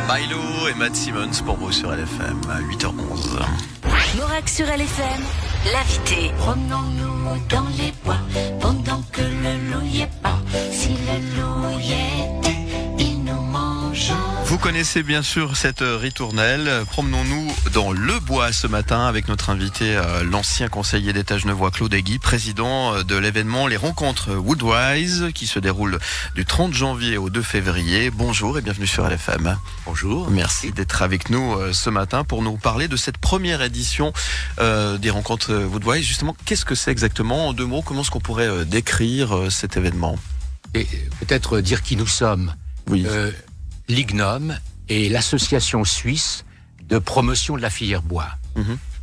Milo et Matt Simmons pour vous sur LFM à 8h11. Morac sur LFM, l'invité. Promenons-nous dans les bois pendant que le loup y est pas. Si le loup y était, il nous mange. Vous connaissez bien sûr cette ritournelle. Promenons-nous dans le bois ce matin avec notre invité, l'ancien conseiller d'État genevois Claude Egui, président de l'événement Les Rencontres Woodwise qui se déroule du 30 janvier au 2 février. Bonjour et bienvenue sur LFM. Bonjour. Merci d'être avec nous ce matin pour nous parler de cette première édition des Rencontres Woodwise. Justement, qu'est-ce que c'est exactement? En deux mots, comment est-ce qu'on pourrait décrire cet événement? Et peut-être dire qui nous sommes. Oui. L'IGNOM est l'association suisse de promotion de la filière bois.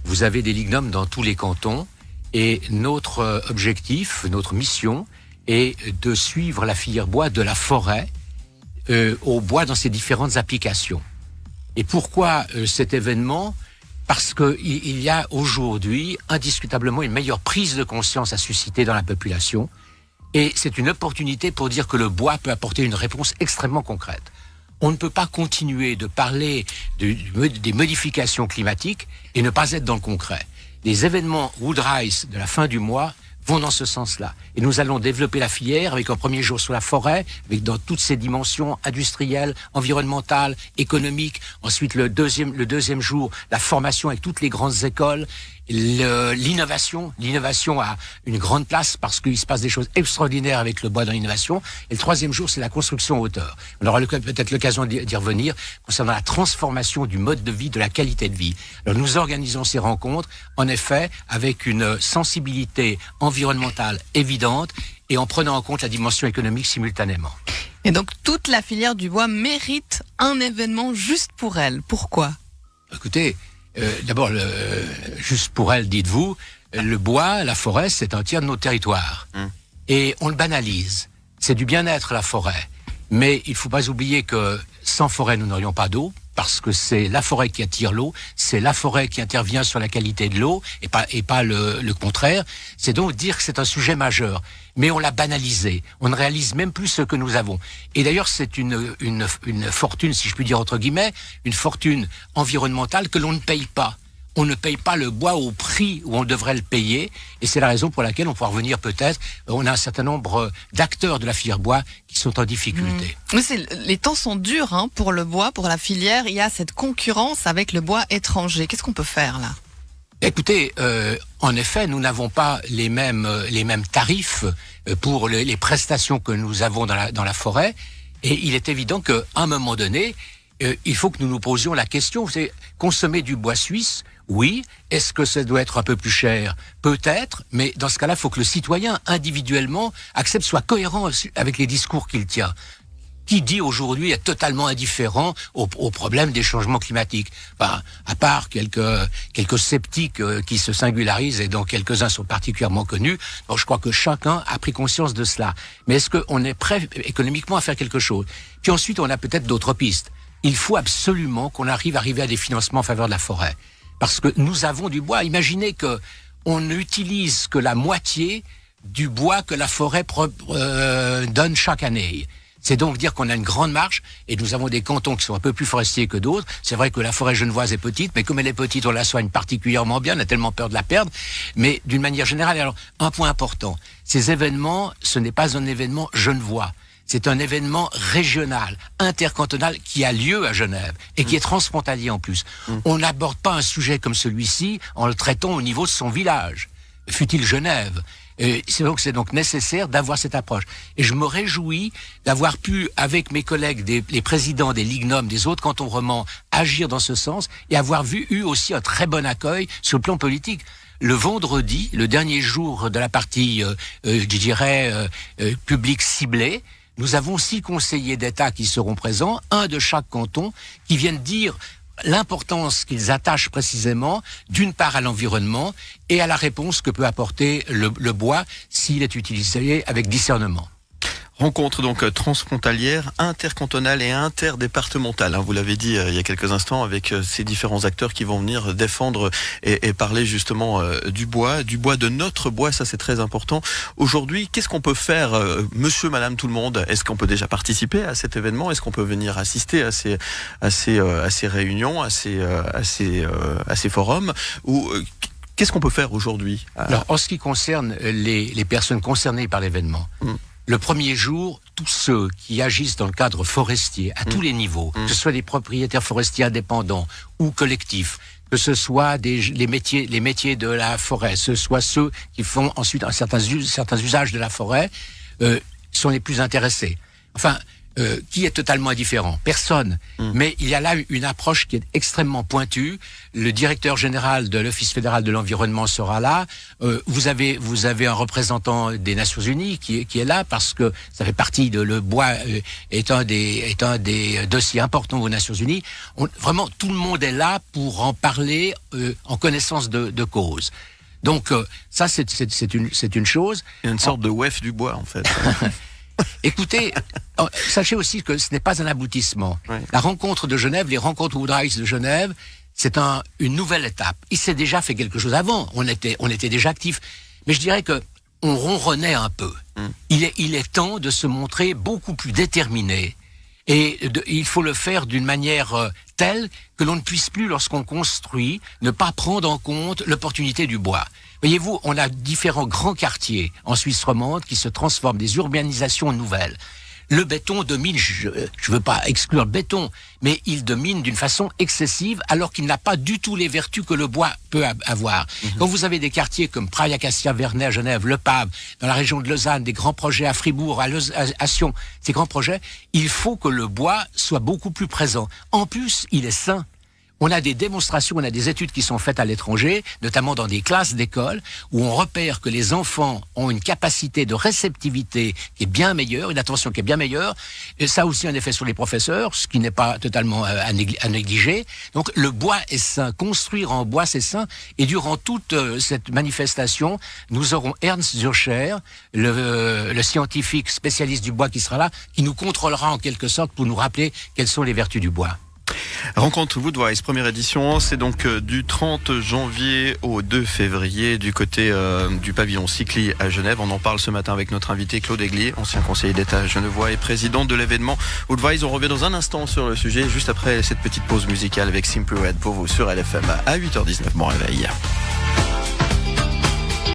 Vous avez des LIGNOM dans tous les cantons et notre objectif, notre mission est de suivre la filière bois de la forêt au bois dans ses différentes applications. Et pourquoi cet événement? Parce qu'il y a aujourd'hui indiscutablement une meilleure prise de conscience à susciter dans la population et c'est une opportunité pour dire que le bois peut apporter une réponse extrêmement concrète. On ne peut pas continuer de parler des modifications climatiques et ne pas être dans le concret. Les événements Woodwise de la fin du mois vont dans ce sens-là. Et nous allons développer la filière avec un premier jour sur la forêt, avec dans toutes ses dimensions industrielles, environnementales, économiques. Ensuite, le deuxième jour, la formation avec toutes les grandes écoles. L'innovation a une grande place parce qu'il se passe des choses extraordinaires avec le bois dans l'innovation. Et le troisième jour, c'est la construction en hauteur. On aura peut-être l'occasion d'y revenir concernant la transformation du mode de vie, de la qualité de vie. Alors nous organisons ces rencontres, en effet, avec une sensibilité environnementale évidente et en prenant en compte la dimension économique simultanément. Et donc toute la filière du bois mérite un événement juste pour elle. Pourquoi? Écoutez, d'abord, juste pour elle, dites-vous, le bois, la forêt, c'est un tiers de nos territoires. Et on le banalise. C'est du bien-être, la forêt. Mais il ne faut pas oublier que sans forêt, nous n'aurions pas d'eau, parce que c'est la forêt qui attire l'eau, c'est la forêt qui intervient sur la qualité de l'eau, et pas le contraire. C'est donc dire que c'est un sujet majeur. Mais on l'a banalisé. On ne réalise même plus ce que nous avons. Et d'ailleurs, c'est une fortune, si je puis dire entre guillemets, une fortune environnementale que l'on ne paye pas. On ne paye pas le bois au prix où on devrait le payer. Et c'est la raison pour laquelle on pourra revenir peut-être. On a un certain nombre d'acteurs de la filière bois qui sont en difficulté. Les temps sont durs pour le bois, pour la filière. Il y a cette concurrence avec le bois étranger. Qu'est-ce qu'on peut faire là? Écoutez, en effet, nous n'avons pas les mêmes tarifs pour les prestations que nous avons dans la forêt. Et il est évident qu'à un moment donné, il faut que nous nous posions la question, c'est consommer du bois suisse, oui. Est-ce que ça doit être un peu plus cher? Peut-être, mais dans ce cas-là, il faut que le citoyen, individuellement, accepte, soit cohérent avec les discours qu'il tient. Qui dit aujourd'hui est totalement indifférent au problème des changements climatiques. Enfin, à part quelques sceptiques qui se singularisent et dont quelques-uns sont particulièrement connus. Donc je crois que chacun a pris conscience de cela. Mais est-ce qu'on est prêt économiquement à faire quelque chose? Puis ensuite, on a peut-être d'autres pistes. Il faut absolument qu'on arrive à des financements en faveur de la forêt. Parce que nous avons du bois. Imaginez que on n'utilise que la moitié du bois que la forêt donne chaque année. C'est donc dire qu'on a une grande marge et nous avons des cantons qui sont un peu plus forestiers que d'autres. C'est vrai que la forêt genevoise est petite, mais comme elle est petite, on la soigne particulièrement bien. On a tellement peur de la perdre. Mais d'une manière générale, alors, un point important. Ces événements, ce n'est pas un événement genevois. C'est un événement régional, intercantonal, qui a lieu à Genève et qui est transfrontalier en plus. On n'aborde pas un sujet comme celui-ci en le traitant au niveau de son village, fût-il Genève. C'est donc nécessaire d'avoir cette approche. Et je me réjouis d'avoir pu, avec mes collègues, les présidents des LIGNOM, des autres cantons romans, agir dans ce sens et avoir eu aussi un très bon accueil sur le plan politique. Le vendredi, le dernier jour de la partie, publique ciblée, nous avons 6 conseillers d'État qui seront présents, un de chaque canton, qui viennent dire l'importance qu'ils attachent précisément, d'une part à l'environnement et à la réponse que peut apporter le bois s'il est utilisé avec discernement. Rencontre donc transfrontalière, intercantonale et interdépartementale. Vous l'avez dit il y a quelques instants, avec ces différents acteurs qui vont venir défendre et parler justement du bois de notre bois. Ça, c'est très important. Aujourd'hui, qu'est-ce qu'on peut faire, monsieur, madame, tout le monde? Est-ce qu'on peut déjà participer à cet événement? Est-ce qu'on peut venir assister à ces réunions, à ces forums? Ou qu'est-ce qu'on peut faire aujourd'hui? Alors, en ce qui concerne les personnes concernées par l'événement, le premier jour, tous ceux qui agissent dans le cadre forestier, à tous les niveaux, que ce soit des propriétaires forestiers indépendants ou collectifs, que ce soit les métiers de la forêt, ce soit ceux qui font ensuite certains usages de la forêt, sont les plus intéressés. Enfin, qui est totalement indifférent? Personne. Mais il y a là une approche qui est extrêmement pointue. Le directeur général de l'Office fédéral de l'environnement sera là. Vous avez un représentant des Nations Unies qui est là parce que ça fait partie le bois est un des dossiers importants aux Nations Unies. Vraiment, tout le monde est là pour en parler en connaissance de cause. Donc ça, c'est une chose. Il y a une sorte de WEF du bois, en fait. Écoutez, sachez aussi que ce n'est pas un aboutissement. Oui. La rencontre de Genève, les rencontres Woodrise de Genève, c'est une nouvelle étape. Il s'est déjà fait quelque chose avant. On était déjà actifs. Mais je dirais que on ronronnait un peu. Il est temps de se montrer beaucoup plus déterminé. Et il faut le faire d'une manière telle que l'on ne puisse plus, lorsqu'on construit, ne pas prendre en compte l'opportunité du bois. Voyez-vous, on a différents grands quartiers en Suisse romande qui se transforment, des urbanisations nouvelles. Le béton domine, je ne veux pas exclure le béton, mais il domine d'une façon excessive alors qu'il n'a pas du tout les vertus que le bois peut avoir. Quand vous avez des quartiers comme Praille, Acacia, Vernet à Genève, Le Pave, dans la région de Lausanne, des grands projets à Fribourg, à Sion, ces grands projets, il faut que le bois soit beaucoup plus présent. En plus, il est sain. On a des démonstrations, on a des études qui sont faites à l'étranger, notamment dans des classes d'école, où on repère que les enfants ont une capacité de réceptivité qui est bien meilleure, une attention qui est bien meilleure. Et ça a aussi un effet sur les professeurs, ce qui n'est pas totalement à négliger. Donc le bois est sain, construire en bois c'est sain. Et durant toute cette manifestation, nous aurons Ernst Zürcher, le scientifique spécialiste du bois qui sera là, qui nous contrôlera en quelque sorte pour nous rappeler quelles sont les vertus du bois. Rencontre Woodwise, première édition, c'est donc du 30 janvier au 2 février du côté du pavillon Cycli à Genève. On en parle ce matin avec notre invité Claude Aiguier, ancien conseiller d'État genevois et président de l'événement Woodwise. On revient dans un instant sur le sujet, juste après cette petite pause musicale avec Simply Red pour vous sur LFM à 8h19. Bon réveil.